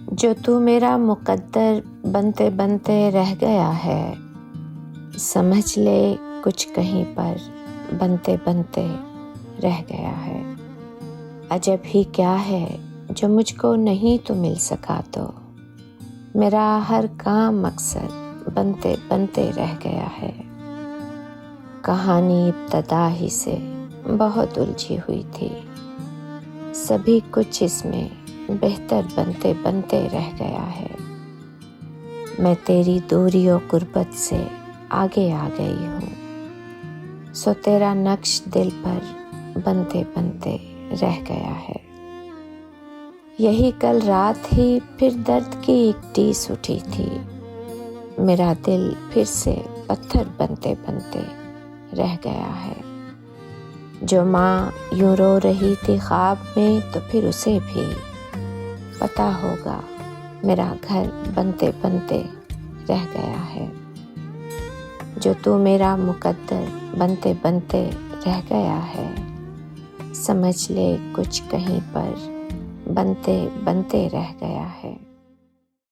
जो तू मेरा मुकद्दर बनते बनते रह गया है, समझ ले कुछ कहीं पर बनते बनते रह गया है। अजब ही क्या है जो मुझको नहीं तो मिल सका, तो मेरा हर काम मकसद बनते बनते रह गया है। कहानी इब्तदा ही से बहुत उलझी हुई थी, सभी कुछ इसमें बेहतर बनते बनते रह गया है। मैं तेरी दूरी और गुर्बत से आगे आ गई हूँ, सो तेरा नक्श दिल पर बनते बनते रह गया है। यही कल रात ही फिर दर्द की एक टीस उठी थी, मेरा दिल फिर से पत्थर बनते बनते रह गया है। जो माँ यूं रो रही थी ख्वाब में, तो फिर उसे भी पता होगा मेरा घर बनते बनते रह गया है। जो तू मेरा मुकद्दर बनते बनते रह गया है, समझ ले कुछ कहीं पर बनते बनते रह गया है।